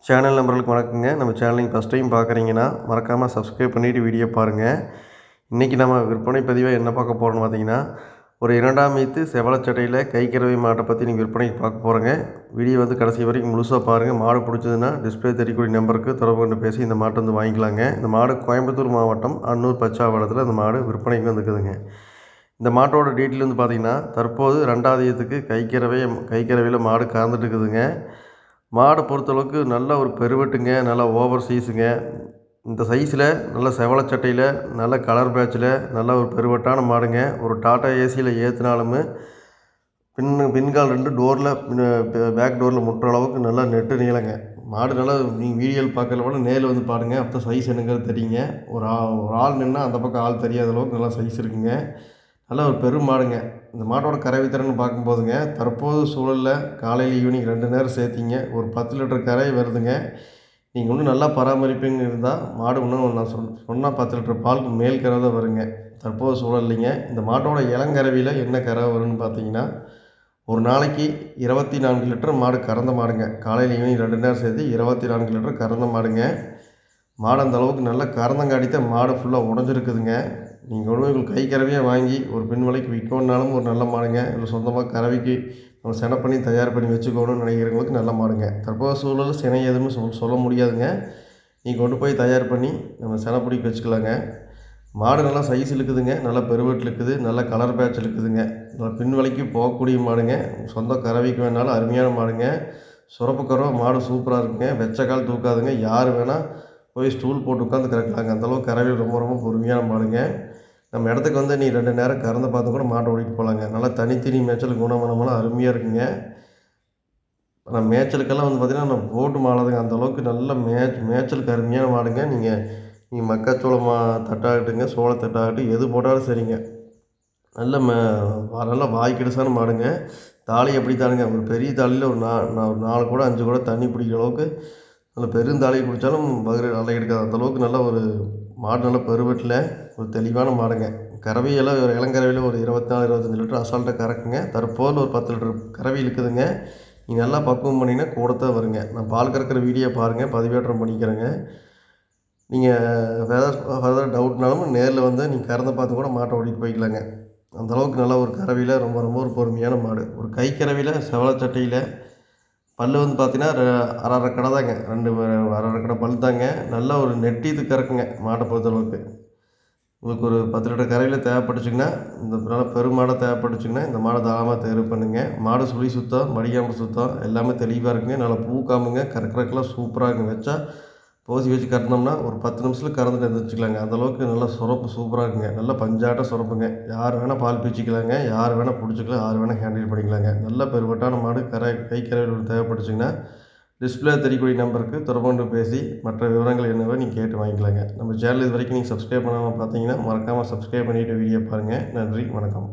Channel நம்பர்களுக்கு வணக்கங்க. நம்ம channel நீங்கள் ஃபஸ்ட் டைம் பார்க்குறீங்கன்னா மறக்காமல் சப்ஸ்கிரைப் பண்ணிவிட்டு வீடியோ பாருங்கள். இன்றைக்கி நம்ம விற்பனை பதிவாக என்ன பார்க்க போகிறோம்னு பார்த்தீங்கன்னா, ஒரு 2ஆம் ஈத்து செவலச்சட்டையில் கைக்கறவை மாட்டை பற்றி நீங்கள் விற்பனைக்கு பார்க்க போகிறோங்க. வீடியோ கடைசி வரைக்கும் முழுசாக பாருங்கள். மாடு பிடிச்சதுன்னா டிஸ்பிளே தெரியக்கூடிய நம்பருக்கு தொடர்பு கொண்டு பேசி இந்த மாட்டை வாங்கிக்கலாங்க. இந்த மாடு கோயம்புத்தூர் மாவட்டம் அன்னூர் பச்சாவளத்தில் இந்த மாடு விற்பனைக்கு வந்துக்குதுங்க. இந்த மாட்டோட டீட்டெயில் பார்த்தீங்கன்னா, தற்போது 2ஆவது ஈத்துக்கு கைக்கறவையில் மாடு கறந்துட்டு இருக்குதுங்க. மாடை பொறுத்தளவுக்கு நல்ல ஒரு பெருவெட்டுங்க, நல்லா ஓவர் சைஸுங்க. இந்த சைஸில் நல்ல செவலச்சட்டையில் நல்ல கலர் பேட்சில் நல்ல ஒரு பெருவெட்டான மாடுங்க. ஒரு டாட்டா ஏசியில் ஏற்றினாலுமே பின்கால் 2 டோரில் பேக் டோரில் முட்டுற அளவுக்கு நல்லா நெட்டு நீளங்க. மாடு நல்லா நீங்கள் வீடியோவில் பார்க்கல கூட நேரில் பாருங்கள். அப்போ சைஸ் என்னங்கிறது தெரியுங்க. ஒரு ஆள் நின்னால் அந்த பக்கம் ஆள் தெரியாத அளவுக்கு நல்லா சைஸ் இருக்குங்க. நல்ல ஒரு பெரும் மாடுங்க. இந்த மாட்டோட கறவை திறன் பார்க்கும்போதுங்க, தற்போது சூழலில் காலையில் ஈவினிங் 2 நேரம் சேர்த்திங்க ஒரு 10 லிட்டர் கறவை வருதுங்க. நீங்கள் இன்னும் நல்லா பராமரிப்புன்னு இருந்தால் மாடு இன்னும் நான் சொன்னால் 10 லிட்டர் பாலுக்கு மேல் கறவை தான் வருங்க. தற்போது சூழல்லைங்க இந்த மாட்டோட இளங்கறவையில் என்ன கறவை வரும்னு பார்த்தீங்கன்னா, ஒரு நாளைக்கு 24 லிட்டர் மாடு கறந்த மாடுங்க. காலையில் ஈவினிங் 2 நேரம் சேர்த்து 24 லிட்டர் கறந்த மாடுங்க. மாடு அந்த அளவுக்கு நல்லா கறந்தங்காட்டி தான் மாடு ஃபுல்லாக உடஞ்சிருக்குதுங்க. நீங்கள் உங்களுக்கு கை கறவையாக வாங்கி ஒரு பெண் விலைக்கு விற்கணுன்னாலும் ஒரு நல்ல மாடுங்க. இல்லை சொந்தமாக கறவைக்கு நம்ம செனை பண்ணி தயார் பண்ணி வச்சுக்கணும்னு நினைக்கிறவங்களுக்கு நல்ல மாடுங்க. தற்போது சூழல் சினை எதுவுமே சொல்ல முடியாதுங்க. நீங்கள் கொண்டு போய் தயார் பண்ணி நம்ம செனை பிடிக்க வச்சுக்கலாங்க. மாடு நல்லா சைஸ் இருக்குதுங்க, நல்லா பெருவெட்டில் இருக்குது, நல்ல கலர் பேட்ச் இருக்குதுங்க. நல்லா பின் விலைக்கு போகக்கூடிய மாடுங்க. சொந்த கறவைக்கு வேணாலும் அருமையான மாடுங்க. சுரப்பு கறவை மாடு சூப்பராக இருக்குங்க. வெச்சக்கால் தூக்காதுங்க. யார் வேணால் போய் ஸ்டூல் போட்டு உட்காந்து கறக்கலாங்க. அந்தளவுக்கு கறவையில் ரொம்ப ரொம்ப பொறுமையான மாடுங்க. நம்ம இடத்துக்கு நீ 2 நேரம் கறந்து பார்த்து கூட மாட்டை ஓட்டிகிட்டு போகலாங்க. நல்லா தனித்தனி மேய்ச்சல் குணமனமெல்லாம் அருமையாக இருக்குங்க. ஆனால் மேய்ச்சலுக்கெல்லாம் பார்த்திங்கன்னா நம்ம போட்டு மாடுதுங்க. அந்தளவுக்கு நல்ல மேய்ச்சலுக்கு அருமையான மாடுங்க. நீங்கள் மக்காச்சோளம் தட்டாகட்டுங்க, சோளத்தட்டாகட்டும் எது போட்டாலும் சரிங்க. நல்லா வாய்க்கிடுசான மாடுங்க. தாலி எப்படி தானுங்க, ஒரு பெரிய தாலியில் ஒரு 4 கூட 5 கூட தண்ணி பிடிக்கிற அளவுக்கு நல்ல பெருந்தாலியை குடித்தாலும் வயிறு அலை எடுக்காது. அந்தளவுக்கு நல்ல ஒரு மாடு நல்ல பெருவெட்டில் ஒரு தெளிவான மாடுங்க. கறவையெல்லாம் ஒரு இளங்கறவையில் ஒரு 24-25 லிட்டர் அசால்ட்டாக கறக்குங்க. தற்போது ஒரு 10 லிட்டர் கறவை இருக்குதுங்க. நீங்கள் நல்லா பக்குவம் பண்ணிங்கன்னா கூடத்தான் வருங்க. நான் பால் கறக்கிற வீடியோ பாருங்கள், பதிவேற்றம் பண்ணிக்கிறேங்க. நீங்கள் ஃபர்தர் டவுட்னாலும் நேரில் நீங்கள் கறந்து பார்த்து கூட மாட்டை ஓட்டிகிட்டு போய்க்கலாங்க. அந்தளவுக்கு நல்ல ஒரு கறவையில் ரொம்ப ரொம்ப ஒரு பொறுமையான மாடு. ஒரு கை கறவையில் செவலச்சட்டையில் பல் பார்த்தீங்கன்னா அரை கடை தாங்க. 2 அரை கடை பல் தாங்க. நல்லா ஒரு நெட்டித்து கறக்குங்க மாட்டை பொறுத்தளவுக்கு. உங்களுக்கு ஒரு 10 லிட்டர் கறவையில் தேவைப்பட்டுச்சுங்கன்னா, இந்த நல்ல பெருமாடை தேவைப்பட்டுச்சுங்கன்னா இந்த மாடை தாராளமாக தேர்வு பண்ணுங்க. மாடு சுழி சுத்தம், மடிக்காமல் சுத்தம் எல்லாமே தெளிவாக இருக்குங்க. நல்லா பூ காமுங்க. கறக்கிறதுக்கெல்லாம் சூப்பராக இருக்குங்க. வச்சா போசி வச்சு கட்டினோம்னா ஒரு 10 நிமிஷத்தில் கறந்துட்டு எழுந்திரிச்சிக்கலாங்க. அந்தளவுக்கு நல்லா சுரப்பு சூப்பராக இருக்குங்க. நல்லா பஞ்சாட்டம் சுரப்புங்க. யார் வேணால் பால் பீச்சிக்கலாங்க, யார் வேணால் பிடிச்சிக்கலாம், யார் வேணால் ஹேண்டில் பண்ணிக்கலாங்க. நல்ல பெருவட்டான மாடு கை கறவையில் தேவைப்பட்டுச்சுங்கன்னா டிஸ்பிளே தெரியக்கூடிய நம்பருக்கு தொடர்பு கொண்டு பேசி மற்ற விவரங்கள் என்னவோ நீங்கள் கேட்டு வாங்கிக்கலாங்க. நம்ம சேனல் இது வரைக்கும் நீங்கள் சப்ஸ்கிரைப் பண்ணாமல் பார்த்தீங்கன்னா மறக்காமல் சப்ஸ்கிரைப் பண்ணிவிட்டு வீடியோ பாருங்கள். நன்றி, வணக்கம்.